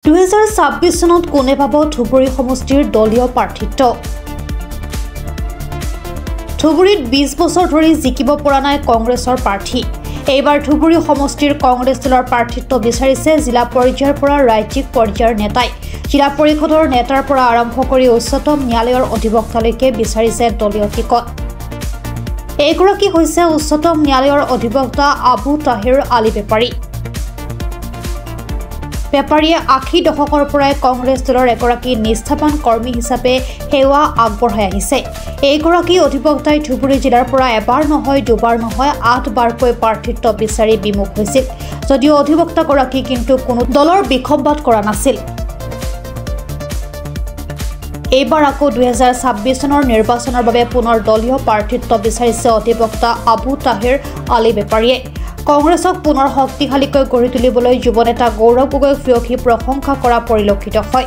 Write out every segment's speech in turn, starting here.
2026 চনত কোনে পাব ধুবুৰী সমষ্টিৰ দলীয় প্ৰাৰ্থিত্ব। ধুবুৰীত 20 বছৰ ধৰি জিকিব পৰা নাই কংগ্ৰেছৰ প্ৰাৰ্থী। এইবাৰ ধুবুৰী সমষ্টিৰ কংগ্ৰেছ দলৰ প্ৰাৰ্থিত্ব বিচাৰিছে জিলা পৰ্যায়ৰ পৰা ৰাজ্যিক পৰ্যায়ৰ নেতাই। জিলা পৰিষদৰ নেতাৰ পৰা আৰম্ভ কৰি উচ্চতম ন্যায়ালয়ৰ অধিবক্তালৈকে বিচাৰিছে দলীয় টিকট। এইগৰাকী হৈছে উচ্চতম ন্যায়ালয়ৰ অধিবক্তা আবু তাহিৰ আলী বেপাৰী। বেপাৰীয়ে 80 দশকৰ পৰাই কংগ্ৰেছ দলৰ এগৰাকী নিষ্ঠাবান কৰ্মী হিচাপে সেৱা আগবঢ়াই আহিছে। এইগৰাকী অধিবক্তাই ধুবুৰী জিলাৰ পৰা এবাৰ নহয় দুবাৰ নহয় 8 বাৰকৈ প্ৰাৰ্থিত্ব বিচাৰি বিমুখ হৈছিল। যদিও অধিবক্তাগৰাকী কিন্তু কোনো দলৰ বিসম্বাদ কৰা নাছিল। এইবাৰ আকৌ 2026 চনৰ নিৰ্বাচনৰ বাবে পুনৰ দলীয় প্ৰাৰ্থিত্ব বিচাৰিছে অধিবক্তা আবু তাহিৰ আলী বেপাৰীয়ে। কংগ্ৰেছক পুনৰ শক্তিশালীকৈ গঢ়ি তুলিবলৈ যুৱনেতা গৌৰৱ গগৈক বিয়সী প্ৰশংসা কৰা পৰিলক্ষিত হয়।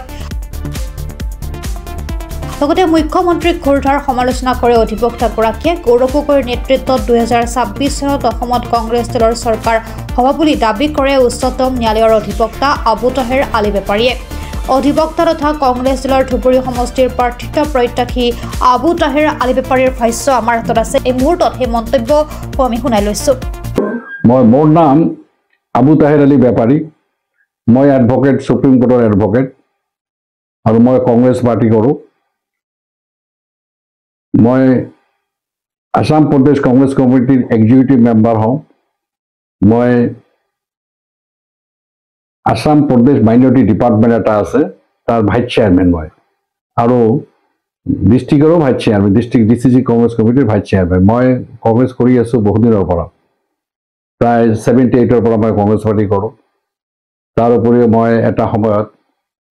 লগতে মুখ্যমন্ত্ৰীক ঘূৰধাৰ সমালোচনা কৰে অধিবক্তাগৰাকীয়ে। গৌৰৱ গগৈৰ নেতৃত্বত 2026 চনত অসমত কংগ্ৰেছ দলৰ চৰকাৰ হ'ব বুলি দাবী কৰে উচ্চতম ন্যায়ালয়ৰ অধিবক্তা আবু তাহিৰ আলী বেপাৰীয়ে। অধিবক্তা তথা কংগ্ৰেছ দলৰ ধুবুৰী সমষ্টিৰ প্ৰাৰ্থিত্ব প্ৰত্যাশী আবু তাহিৰ আলী বেপাৰীৰ ভাষ্য আমাৰ হাতত আছে। এই মুহূৰ্তত সেই মন্তব্য আমি শুনাই লৈছোঁ। মোৰ নাম আবু তাহিৰ আলী বেপাৰী। মই এডভকেট, সুপ্ৰিম কোৰ্টৰ এডভকেট আৰু মই কংগ্ৰেছ পাৰ্টি কৰোঁ। মই আসাম প্ৰদেশ কংগ্ৰেছ কমিটিৰ এক্সিকিউটিভ মেম্বাৰ হওঁ। মই আসাম প্ৰদেশ মাইনৰিটি ডিপাৰ্টমেণ্ট এটা আছে, তাৰ ভাইচ চেয়াৰমেন মই, আৰু ডিষ্ট্ৰিক্টৰো vice chairman, district DCC Congress কমিটিৰ ভাইচ চেয়াৰমেন। মই কংগ্ৰেছ কৰি আছোঁ বহুদিনৰ পৰা, প্ৰায় 78ৰ পৰা মই কংগ্ৰেছ পাৰ্টি কৰোঁ। তাৰ উপৰিও মই এটা সময়ত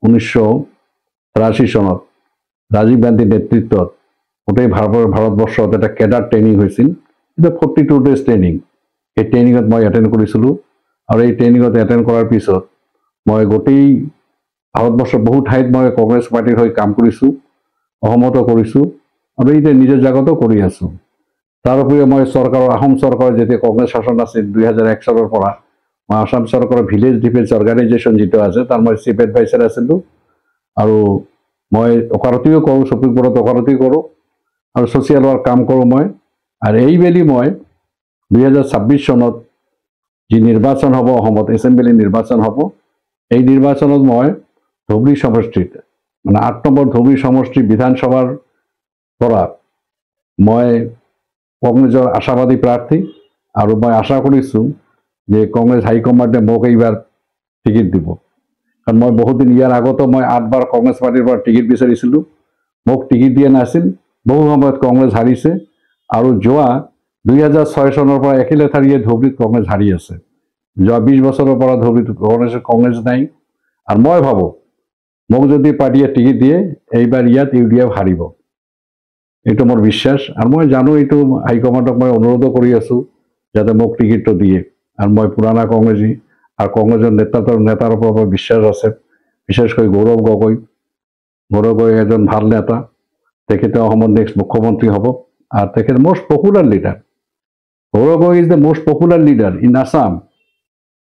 1983 চনত ৰাজীৱ গান্ধীৰ নেতৃত্বত গোটেই ভাৰতবৰ্ষত এটা কেডাৰ ট্ৰেইনিং হৈছিল, এটা 42 ডেজ ট্ৰেইনিং। এই ট্ৰেইনিঙত মই এটেণ্ড কৰিছিলোঁ আৰু এই ট্ৰেইনিঙত এটেণ্ড কৰাৰ পিছত মই গোটেই ভাৰতবৰ্ষৰ বহু ঠাইত মই কংগ্ৰেছ পাৰ্টিৰ হৈ কাম কৰিছোঁ, অসমতো কৰিছোঁ আৰু এতিয়া নিজৰ জেগাতো কৰি আছোঁ। তাৰ উপৰিও মই চৰকাৰৰ অসম চৰকাৰৰ যেতিয়া কংগ্ৰেছ শাসন আছিল 2001 চনৰ পৰা, মই আসাম চৰকাৰৰ ভিলেজ ডিফেন্স অৰ্গেনাইজেশ্যন যিটো আছে তাৰ মই চিফ এডভাইচাৰ আছিলোঁ। আৰু মই ওকালতিও কৰোঁ, সুপ্ৰিম কোৰ্টত ওকালতি কৰোঁ আৰু ছ'চিয়েল ৱৰ্ক কাম কৰোঁ মই। আৰু এইবেলি মই 2026 চনত যি নিৰ্বাচন হ'ব অসমত, এছেম্বলি নিৰ্বাচন হ'ব, এই নিৰ্বাচনত মই ধুবুৰী সমষ্টিত মানে 8 নম্বৰ ধুবুৰী সমষ্টি বিধানসভাৰ পৰা মই কংগ্ৰেছৰ আশাবাদী প্ৰাৰ্থী। আৰু মই আশা কৰিছোঁ যে কংগ্ৰেছ হাইকমাণ্ডে মোক এইবাৰ টিকেট দিব, কাৰণ মই বহুদিন ইয়াৰ আগতো মই 8 বাৰ কংগ্ৰেছ পাৰ্টিৰ পৰা টিকেট বিচাৰিছিলোঁ, মোক টিকেট দিয়া নাছিল। বহু সময়ত কংগ্ৰেছ হাৰিছে আৰু যোৱা 2006 চনৰ পৰা একেলেঠাৰিয়ে ধুবুৰীত কংগ্ৰেছ হাৰি আছে। যোৱা 20 বছৰৰ পৰা ধুবুৰীত কংগ্ৰেছ নাই। আৰু মই ভাবোঁ মোক যদি পাৰ্টিয়ে টিকেট দিয়ে এইবাৰ ইয়াত UDF হাৰিব, এইটো মোৰ বিশ্বাস। আৰু মই জানো এইটো হাইকমাণ্ডক মই অনুৰোধো কৰি আছোঁ যাতে মোক টিকেটটো দিয়ে। আৰু মই পুৰণা কংগ্ৰেছী আৰু কংগ্ৰেছৰ নেতাৰ ওপৰত মোৰ বিশ্বাস আছে, বিশেষকৈ গৌৰৱ গগৈ এজন ভাল নেতা। তেখেতে অসমৰ নেক্সট মুখ্যমন্ত্ৰী হ'ব আৰু তেখেত most popular leader. Gaurav Gogoi is the most popular leader in Assam.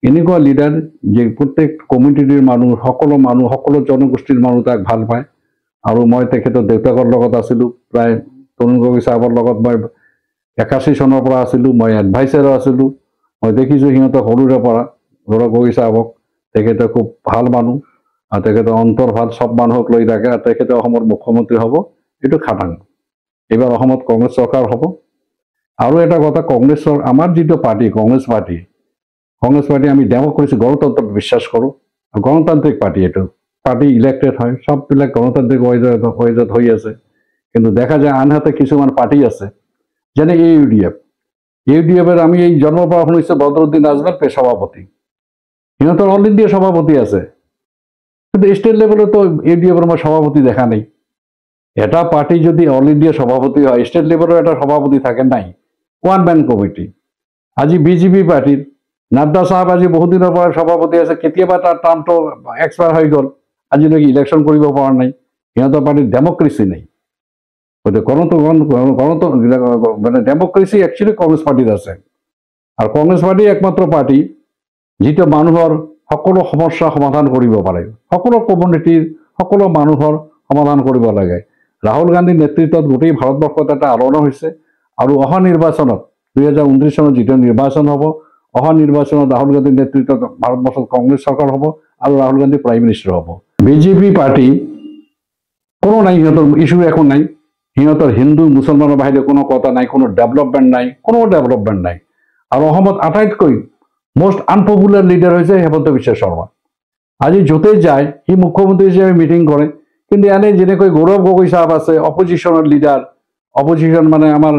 এনেকুৱা লিডাৰ যে প্ৰত্যেক কমিউনিটিৰ মানুহ, সকলো জনগোষ্ঠীৰ মানুহ তাক ভাল পায়। আৰু মই তেখেতৰ দেউতাকৰ লগত আছিলোঁ, প্ৰায় তৰুণ গগৈ চাহাবৰ লগত মই 81 চনৰ পৰা আছিলোঁ, মই এডভাইচাৰো আছিলোঁ। মই দেখিছোঁ সিহঁতক সৰুৰে পৰা, গৌৰৱ গগৈ চাহাবক। তেখেতে খুব ভাল মানুহ আৰু তেখেতৰ অন্তৰ ভাল, চব মানুহক লৈ থাকে। আৰু তেখেতে অসমৰ মুখ্যমন্ত্ৰী হ'ব, এইটো খাটাং। এইবাৰ অসমত কংগ্ৰেছ চৰকাৰ হ'ব। আৰু এটা কথা, কংগ্ৰেছৰ আমাৰ যিটো পাৰ্টি কংগ্ৰেছ পাৰ্টি আমি ডেম'ক্ৰেচি গণতন্ত্ৰত বিশ্বাস কৰোঁ। গণতান্ত্ৰিক পাৰ্টি, এইটো পাৰ্টি ইলেক্টেড হয়, চববিলাক গণতান্ত্ৰিক ৱেজত হৈ আছে। কিন্তু দেখা যায় আনহাতে কিছুমান পাৰ্টি আছে যেনে UDF আমি এই জন্মৰ পৰা শুনিছোঁ বদৰুদ্দিন আজমৰ সভাপতি, সিহঁতৰ অল ইণ্ডিয়া সভাপতি আছে, কিন্তু ষ্টেট লেভেলতো UDFৰ মই সভাপতি দেখা নাই। এটা পাৰ্টি যদি অল ইণ্ডিয়া সভাপতি হয়, ষ্টেট লেভেলৰ এটা সভাপতি থাকে নাই, ওৱান মেন কমিটি। আজি BJP পাৰ্টিৰ নাড্ডা চাহাব আজি বহুদিনৰ পৰা সভাপতি আছে, কেতিয়াবা তাৰ টাৰ্মটো এক্সপায়াৰ হৈ গ'ল, আজিলৈকে ইলেকশ্যন কৰিব পৰা নাই। সিহঁতৰ পাৰ্টিৰ ডেমক্ৰেচি নাই। মানে ডেমক্ৰেচি একচুৱেলি কংগ্ৰেছ পাৰ্টিত আছে। আৰু কংগ্ৰেছ পাৰ্টি একমাত্ৰ পাৰ্টি যিটো মানুহৰ সকলো সমস্যা সমাধান কৰিব পাৰে, সকলো কমিউনিটিৰ সকলো মানুহৰ সমাধান কৰিব লাগে। ৰাহুল গান্ধীৰ নেতৃত্বত গোটেই ভাৰতবৰ্ষত এটা আলোড়ন হৈছে আৰু অহা নিৰ্বাচনত 2019 চনত যিটো নিৰ্বাচন হ'ব, অহা নিৰ্বাচনত ৰাহুল গান্ধীৰ নেতৃত্বত ভাৰতবৰ্ষত কংগ্ৰেছ চৰকাৰ হ'ব আৰু ৰাহুল গান্ধী প্ৰাইম মিনিষ্টাৰ হ'ব। বিজেপি পাৰ্টি কোনো নাই, সিহঁতৰ ইছ্যু একো নাই, সিহঁতৰ হিন্দু মুছলমানৰ বাহিৰে কোনো কথা নাই, কোনো ডেভেলপমেণ্ট নাই। আৰু অসমত আটাইতকৈ মোষ্ট আনপপুলাৰ লিডাৰ হৈছে হেমন্ত বিশ্ব শৰ্মা। আজি য'তে যায় সি মুখ্যমন্ত্ৰী হিচাপে মিটিং কৰে, কিন্তু এনে যেনেকৈ গৌৰৱ গগৈ চাহাব আছে অপজিশ্যনৰ লিডাৰ, অপজিশ্যন মানে আমাৰ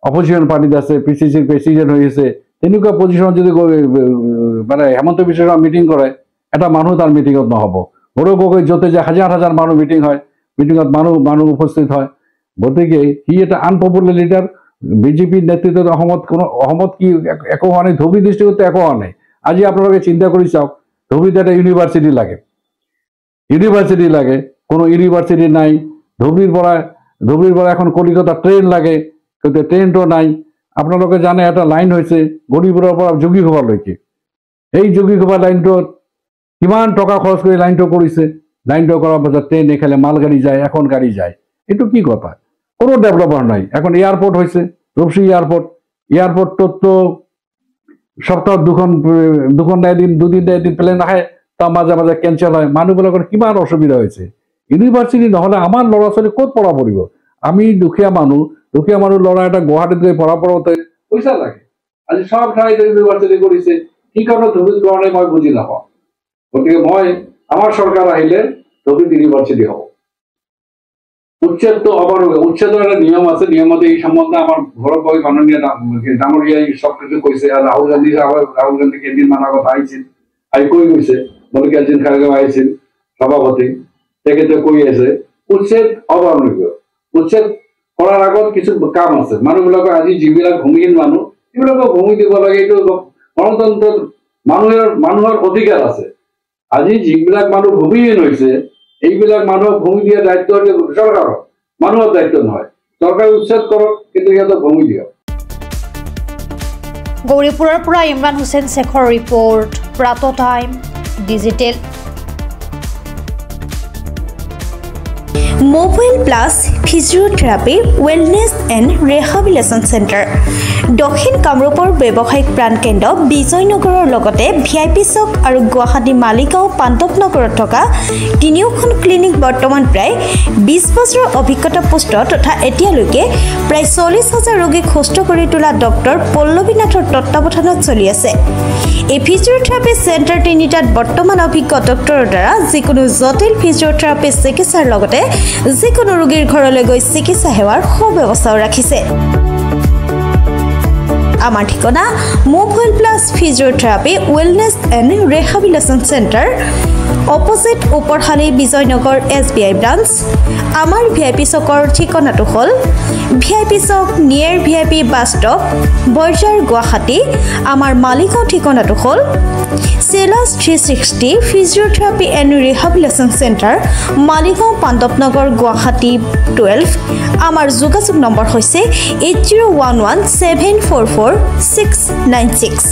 অপজিশ্যন পাৰ্টিত আছে, PCCৰ প্ৰেচিডেণ্ট হৈ আছে, তেনেকুৱা পজিশ্যনত যদি মানে হেমন্ত বিশ্ব শৰ্মা মিটিং কৰে, এটা মানুহ তাৰ মিটিঙত নহ'ব। গৌৰৱ গগৈ য'তে যায় হাজাৰ মানুহ মিটিং হয়, মিটিঙত মানুহ উপস্থিত হয়। গতিকে সি এটা আনপপুলাৰ লিডাৰ। বিজেপিৰ নেতৃত্বত অসমত কি একো হোৱা নাই, ধুবুৰী ডিষ্ট্ৰিক্টতো একো হোৱা নাই। আজি আপোনালোকে চিন্তা কৰি চাওক, ধুবুৰীত এটা ইউনিভাৰ্চিটি লাগে, কোনো ইউনিভাৰ্চিটি নাই। ধুবুৰীৰ পৰা এখন কলিকতা ট্ৰেইন লাগে, কিন্তু ট্ৰেইনটো নাই। আপোনালোকে জানে এটা লাইন হৈছে গৌৰীপুৰৰ পৰা যোগীঘোপালৈকে। এই যোগীঘোপা লাইনটোত কিমান টকা খৰচ কৰি লাইনটো কৰিছে। লাইনটো কৰাৰ পাছত ট্ৰেইন এখালে মালগাড়ী যায়, এখন গাড়ী যায়। এইটো কি কথা? কোনো ডেভেলপমেণ্ট নাই। এখন এয়াৰপোৰ্ট হৈছে, ৰূপসী এয়াৰপোৰ্টটোতো সপ্তাহত দুদিন এদিন প্লেন আহে, তাৰ মাজে কেঞ্চেল হয়। মানুহবিলাকৰ কিমান অসুবিধা হৈছে। ইউনিভাৰ্চিটি নহ'লে আমাৰ ল'ৰা ছোৱালী ক'ত পঢ়া পঢ়িব? আমি দুখীয়া মানুহ ল'ৰা এটা গুৱাহাটীত গৈ পঢ়াওঁতে পইচা লাগে। আজি সব ঠাইতে ইউনিভাৰ্চিটি কৰিছে, কি কাৰণত ধুবুৰীত কৰা নাই মই বুজি নাপাওঁ। গতিকে আমাৰ চৰকাৰ আহিলে ধুবুৰীত ইউনিভাৰ্চিটি হ'ব। উচ্ছেদটো অমানৱীয়। উচ্ছেদৰ এটা নিয়ম আছে, নিয়মতে এই সম্বন্ধে আমাৰ ঘৰত গৈ মাননীয় ডাঙৰীয়াই সব কিছু কৈছে। আৰু ৰাহুল গান্ধী কেইদিনমান আগত আহিছিল, আহি কৈ গৈছে, মল্লিকাৰ্জুন খাৰগেও আহিছিল সভাপতি, তেখেতে কৈ আছে উচ্ছেদ অমানৱীয়। উচ্ছেদ কৰাৰ আগত কিছু কাম আছে। মানুহবিলাকৰ আজি যিবিলাক ভূমিহীন মানুহ, সেইবিলাকক ভূমি দিব লাগে। এইটো গণতন্ত্ৰত মানুহৰ অধিকাৰ আছে। আজি যিবিলাক মানুহ ভূমিহীন হৈছে, এইবিলাক মানুহক ভূমি দিয়া দায়িত্ব চৰকাৰৰ, মানুহৰ দায়িত্ব নহয়। চৰকাৰে উচ্ছেদ কৰক, কিন্তু সিহঁতক ভূমি দিয়ক। গৌৰীপুৰৰ পৰা ইমৰান হুছেইন শেখৰ ৰিপৰ্ট, প্ৰাত time digital. Mobile plus physiotherapy wellness and rehabilitation centre, দক্ষিণ কামৰূপৰ ব্যৱসায়িক প্ৰাণকেন্দ্ৰ বিজয়নগৰৰ লগতে VIP চক আৰু গুৱাহাটী মালিগাঁও পাণ্ডৱনগৰত থকা তিনিওখন ক্লিনিক বৰ্তমান প্ৰায় 20 বছৰৰ অভিজ্ঞতা পুষ্ট তথা এতিয়ালৈকে প্ৰায় 40,000 ৰোগীক সুস্থ কৰি তোলা ডক্টৰ পল্লৱী নাথৰ তত্বাৱধানত চলি আছে। এই ফিজিঅ'থেৰাপি চেণ্টাৰ তিনিটাত বৰ্তমান অভিজ্ঞ ডক্টৰৰ দ্বাৰা যিকোনো জটিল ফিজিঅ'থেৰাপি চিকিৎসাৰ লগতে যিকোনো ৰোগীৰ ঘৰলৈ গৈ চিকিৎসা সেৱাৰ সুব্যৱস্থাও ৰাখিছে। আমাৰ ঠিকনা mobile plus physiotherapy wellness and rehabilitation centre, opposite Uparshali Bijoynagar SBI branch. আমাৰ VIP চকৰ ঠিকনাটো হ'ল VIP Chowk near VIP bus stop, Borjhar, Guwahati. আমাৰ মালিগাঁও ঠিকনাটো হ'ল চেলাছ 360 physiotherapy and rehabilitation centre, Maligaon Pandavnagar, Guwahati 12। আমাৰ যোগাযোগ নম্বৰ হৈছে 8011744696।